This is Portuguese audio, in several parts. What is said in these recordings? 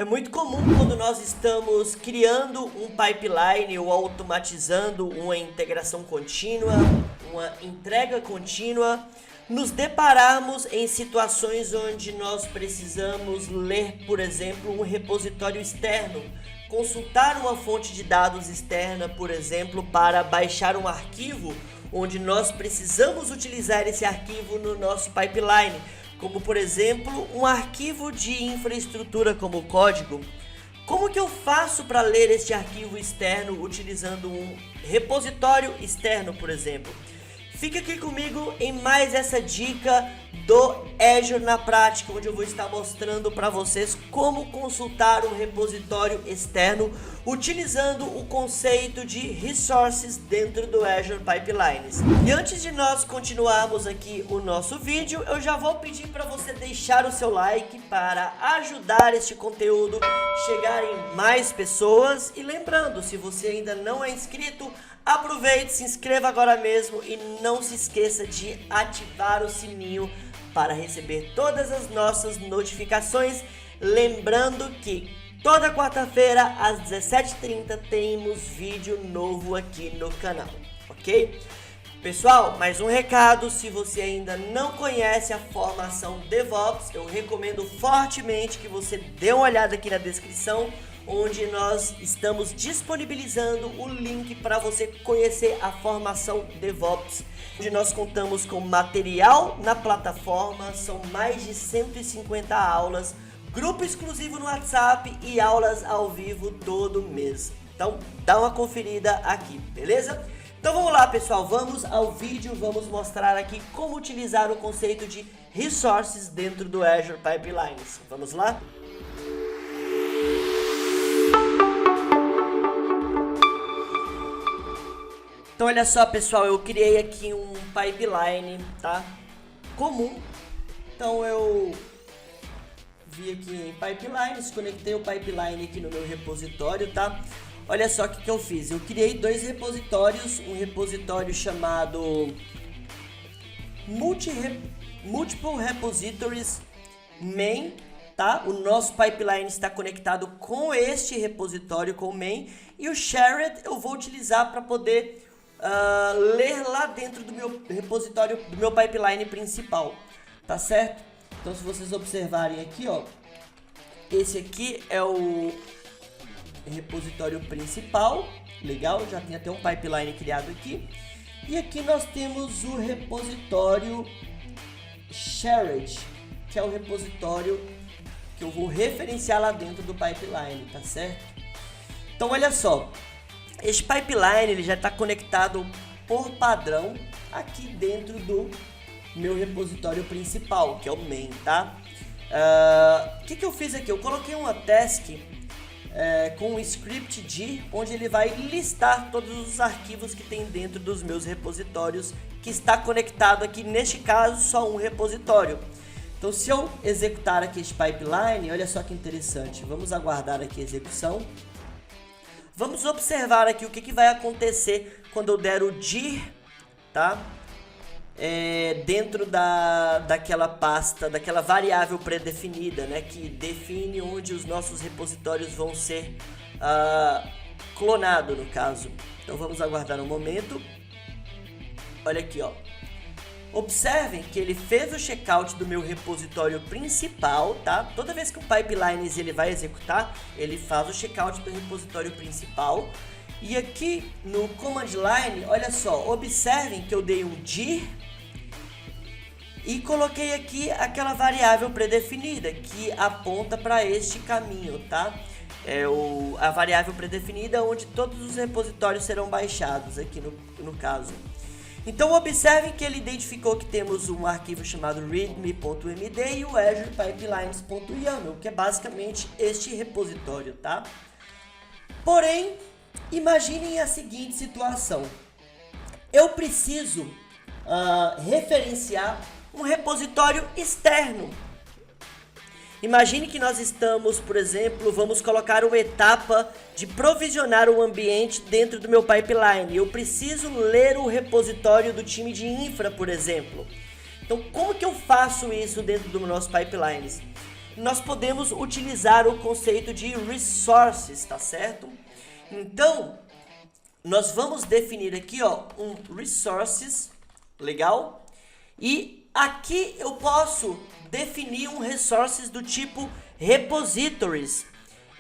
É muito comum quando nós estamos criando um pipeline ou automatizando uma integração contínua, uma entrega contínua, nos depararmos em situações onde nós precisamos ler, por exemplo, um repositório externo, consultar uma fonte de dados externa, por exemplo, para baixar um arquivo, onde nós precisamos utilizar esse arquivo no nosso pipeline, como por exemplo um arquivo de infraestrutura como código. Como que eu faço para ler este arquivo externo utilizando um repositório externo, por exemplo? Fica aqui comigo em mais essa dica do Azure na prática, onde eu vou estar mostrando para vocês como consultar um repositório externo utilizando o conceito de resources dentro do Azure Pipelines. E antes de nós continuarmos aqui o nosso vídeo, eu já vou pedir para você deixar o seu like para ajudar este conteúdo chegar em mais pessoas. E lembrando, se você ainda não é inscrito, aproveite, se inscreva agora mesmo e não se esqueça de ativar o sininho para receber todas as nossas notificações. Lembrando que toda quarta-feira às 17h30 temos vídeo novo aqui no canal, ok? Pessoal, mais um recado: se você ainda não conhece a formação DevOps, eu recomendo fortemente que você dê uma olhada aqui na descrição, onde nós estamos disponibilizando o link para você conhecer a formação DevOps, onde nós contamos com material na plataforma, são mais de 150 aulas, grupo exclusivo no WhatsApp e aulas ao vivo todo mês. Então dá uma conferida aqui, beleza? Então vamos lá, pessoal, vamos ao vídeo, vamos mostrar aqui como utilizar o conceito de resources dentro do Azure Pipelines. Vamos lá? Então olha só, pessoal, eu criei aqui um pipeline, tá? Comum. Então eu vi aqui em pipelines, conectei o pipeline aqui no meu repositório, tá? Olha só o que eu fiz. Eu criei dois repositórios, um repositório chamado Multiple Repositories Main, tá? O nosso pipeline está conectado com este repositório, com o main, e o shared eu vou utilizar para poder ler lá dentro do meu repositório, do meu pipeline principal, tá certo? Então se vocês observarem aqui, ó, esse aqui é o repositório principal, legal, já tem até um pipeline criado aqui. E aqui nós temos o repositório shared, que é o repositório que eu vou referenciar lá dentro do pipeline, tá certo? Então olha só, este pipeline ele já está conectado por padrão aqui dentro do meu repositório principal, que é o main, tá? O que eu fiz aqui? Eu coloquei uma task com um script D, onde ele vai listar todos os arquivos que tem dentro dos meus repositórios, que está conectado aqui, neste caso, só um repositório. Então se eu executar aqui este pipeline, olha só que interessante, vamos aguardar aqui a execução. Vamos observar aqui o que vai acontecer quando eu der o dir, tá? Dentro daquela pasta, daquela variável pré-definida, né? Que define onde os nossos repositórios vão ser clonados, no caso. Então vamos aguardar um momento. Olha aqui, ó. Observem que ele fez o checkout do meu repositório principal, tá? Toda vez que o pipeline ele vai executar, ele faz o checkout do repositório principal. E aqui no command line, olha só, observem que eu dei um dir e coloquei aqui aquela variável pré-definida que aponta para este caminho, tá? A variável pré-definida onde todos os repositórios serão baixados aqui no caso. Então observem que ele identificou que temos um arquivo chamado readme.md e o Azure Pipelines.yaml, que é basicamente este repositório, tá? Porém, imaginem a seguinte situação: eu preciso referenciar um repositório externo. Imagine que nós estamos, por exemplo, vamos colocar uma etapa de provisionar um ambiente dentro do meu pipeline. Eu preciso ler o repositório do time de infra, por exemplo. Então, como que eu faço isso dentro do nosso pipelines? nós podemos utilizar o conceito de resources, tá certo? Então, nós vamos definir aqui, ó, um resources, legal? E aqui eu posso definir um resources do tipo repositories.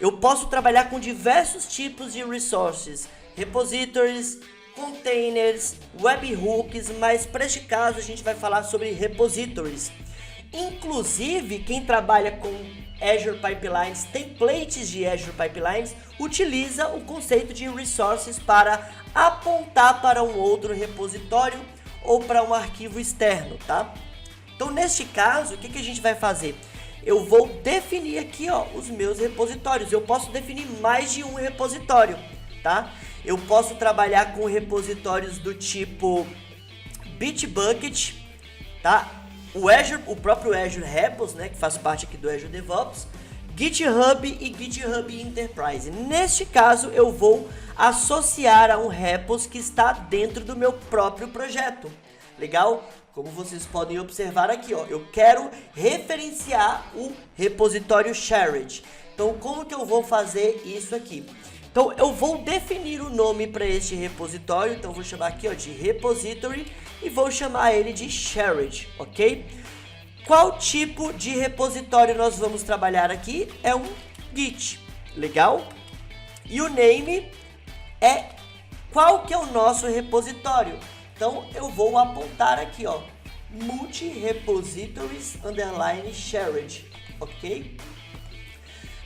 Eu posso trabalhar com diversos tipos de resources, repositories, containers, webhooks, mas para este caso a gente vai falar sobre repositories. Inclusive, quem trabalha com Azure Pipelines, templates de Azure Pipelines, utiliza o conceito de resources para apontar para um outro repositório ou para um arquivo externo, tá? Então, neste caso, o que a gente vai fazer? Eu vou definir aqui, ó, os meus repositórios. Eu posso definir mais de um repositório, tá? Eu posso trabalhar com repositórios do tipo Bitbucket, tá? O próprio Azure Repos, né, que faz parte aqui do Azure DevOps, GitHub e GitHub Enterprise. Neste caso, eu vou associar a um repos que está dentro do meu próprio projeto. Legal? Como vocês podem observar aqui, ó, eu quero referenciar o repositório shared. Então, como que eu vou fazer isso aqui? Então, eu vou definir o nome para este repositório. Então, vou chamar aqui, ó, de repository e vou chamar ele de shared, ok? Qual tipo de repositório nós vamos trabalhar aqui? É um Git, legal? E o name é qual que é o nosso repositório. Então, eu vou apontar aqui, ó, multi-repositories _ shared, ok?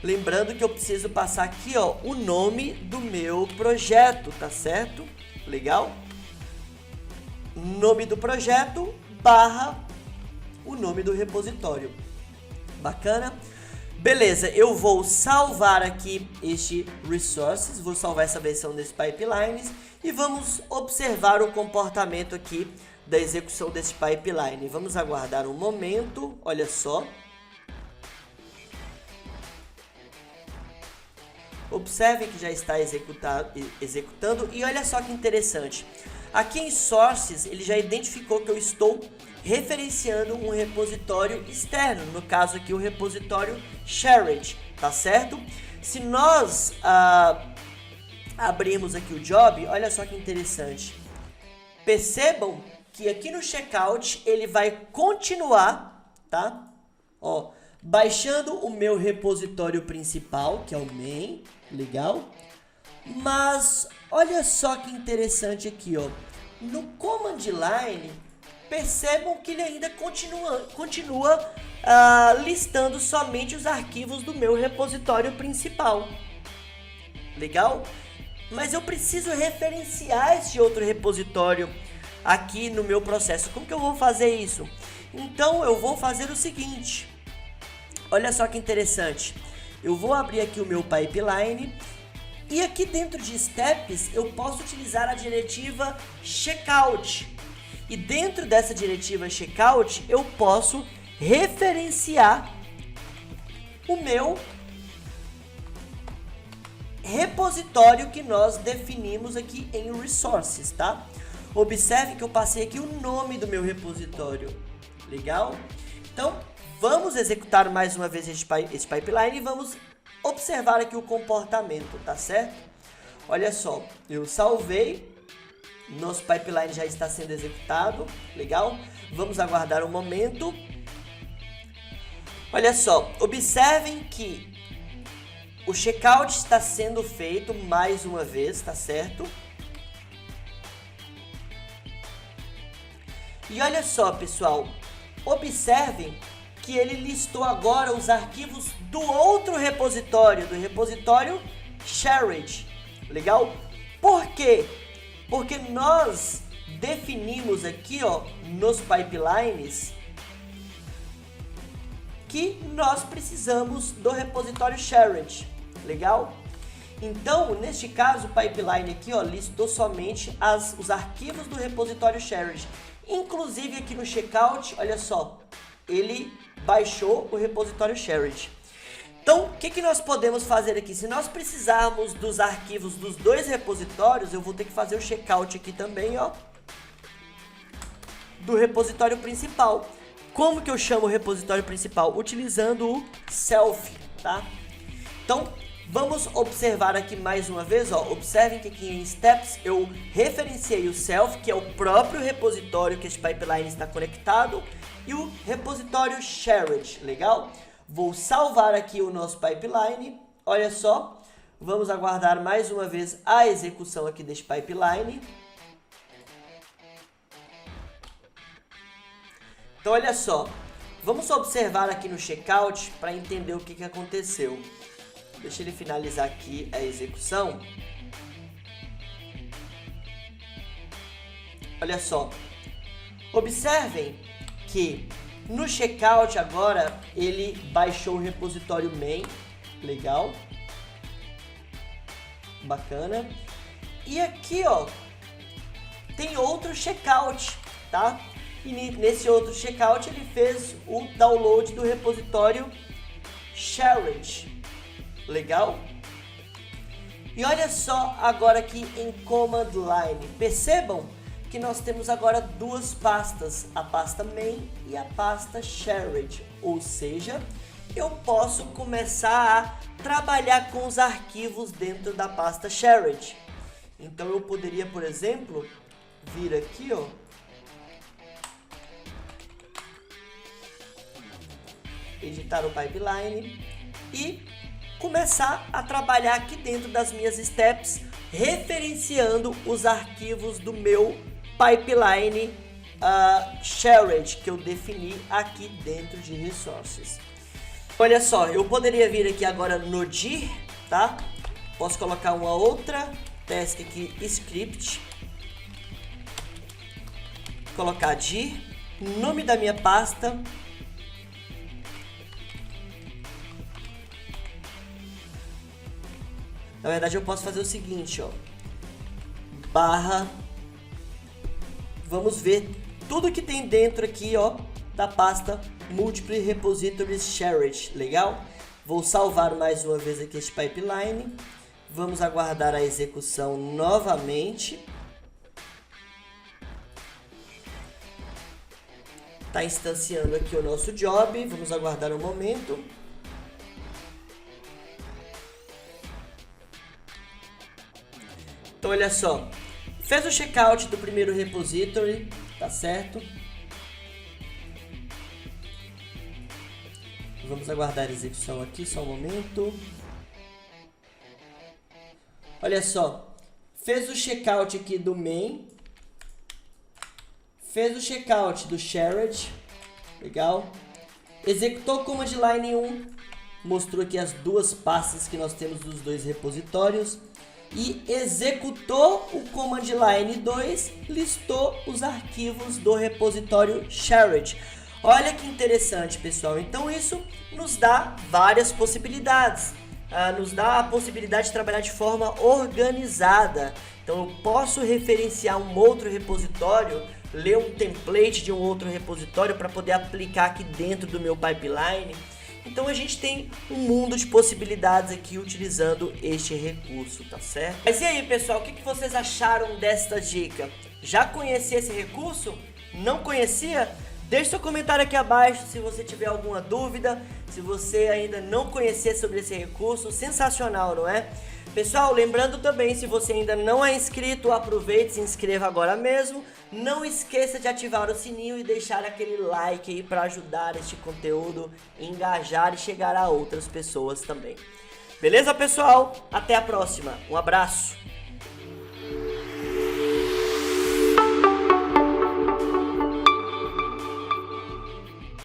Lembrando que eu preciso passar aqui, ó, o nome do meu projeto, tá certo? Legal? Nome do projeto barra o nome do repositório. Bacana? Beleza, eu vou salvar aqui este resources, vou salvar essa versão desse pipelines e vamos observar o comportamento aqui da execução desse pipeline. Vamos aguardar um momento, olha só. Observem que já está executando e olha só que interessante. Aqui em Sources, ele já identificou que eu estou referenciando um repositório externo, no caso aqui o repositório shared, tá certo? Se nós abrirmos aqui o job, olha só que interessante. Percebam que aqui no checkout ele vai continuar, tá? Ó, baixando o meu repositório principal, que é o main, legal? Mas olha só que interessante aqui, ó. No command line, percebam que ele ainda continua listando somente os arquivos do meu repositório principal. Legal? Mas eu preciso referenciar esse outro repositório aqui no meu processo. Como que eu vou fazer isso? Então eu vou fazer o seguinte. Olha só que interessante. Eu vou abrir aqui o meu pipeline e aqui dentro de steps eu posso utilizar a diretiva checkout. E dentro dessa diretiva checkout eu posso referenciar o meu repositório que nós definimos aqui em resources, tá? Observe que eu passei aqui o nome do meu repositório. Legal? Então, vamos executar mais uma vez esse pipeline e vamos observar aqui o comportamento, tá certo? Olha só, eu salvei, nosso pipeline já está sendo executado, legal? Vamos aguardar um momento. Olha só, observem que o checkout está sendo feito mais uma vez, tá certo? E olha só, pessoal, observem que ele listou agora os arquivos do outro repositório, do repositório shared, legal? Por quê? Porque nós definimos aqui, ó, nos pipelines que nós precisamos do repositório shared, legal? Então, neste caso, o pipeline aqui, ó, listou somente os arquivos do repositório shared. Inclusive aqui no checkout, olha só, ele baixou o repositório shared. Então, o que nós podemos fazer aqui? Se nós precisarmos dos arquivos dos dois repositórios, eu vou ter que fazer o checkout aqui também, ó, do repositório principal. Como que eu chamo o repositório principal? Utilizando o self, tá? Então, vamos observar aqui mais uma vez, ó. Observem que aqui em Steps eu referenciei o self, que é o próprio repositório que este pipeline está conectado, e o repositório shared, legal? Vou salvar aqui o nosso pipeline, olha só. Vamos aguardar mais uma vez a execução aqui deste pipeline. Então, olha só. Vamos observar aqui no checkout para entender o que aconteceu. Deixa ele finalizar aqui a execução. Olha só. Observem que no checkout agora ele baixou o repositório main. Legal. Bacana. E aqui, ó, tem outro checkout, tá? E nesse outro checkout ele fez o download do repositório shared. Legal? E olha só agora aqui em command line. Percebam que nós temos agora duas pastas, a pasta main e a pasta shared. Ou seja, eu posso começar a trabalhar com os arquivos dentro da pasta shared. Então eu poderia, por exemplo, vir aqui, ó, editar o pipeline e começar a trabalhar aqui dentro das minhas steps, referenciando os arquivos do meu pipeline shared que eu defini aqui dentro de resources. Olha só, eu poderia vir aqui agora no dir, tá? Posso colocar uma outra task aqui, script, colocar dir, nome da minha pasta, na verdade eu posso fazer o seguinte, ó, barra, vamos ver tudo que tem dentro aqui, ó, da pasta Multiple Repositories Shared, legal? Vou salvar mais uma vez aqui este pipeline, vamos aguardar a execução novamente. Está instanciando aqui o nosso job, vamos aguardar um momento. Então olha só, fez o checkout do primeiro repository, tá certo? Vamos aguardar a execução aqui, só um momento. Olha só, fez o checkout aqui do main, fez o checkout do shared, legal? Executou o command line 1, mostrou aqui as duas pastas que nós temos dos dois repositórios. E executou o command line 2, listou os arquivos do repositório shared. Olha que interessante, pessoal. Então isso nos dá várias possibilidades. Nos dá a possibilidade de trabalhar de forma organizada. Então eu posso referenciar um outro repositório, ler um template de um outro repositório para poder aplicar aqui dentro do meu pipeline. Então a gente tem um mundo de possibilidades aqui utilizando este recurso, tá certo? Mas e aí, pessoal, o que vocês acharam desta dica? Já conhecia esse recurso? Não conhecia? Deixe seu comentário aqui abaixo se você tiver alguma dúvida, se você ainda não conhecer sobre esse recurso, sensacional, não é? Pessoal, lembrando também, se você ainda não é inscrito, aproveite e se inscreva agora mesmo. Não esqueça de ativar o sininho e deixar aquele like aí para ajudar este conteúdo a engajar e chegar a outras pessoas também. Beleza, pessoal? Até a próxima. Um abraço.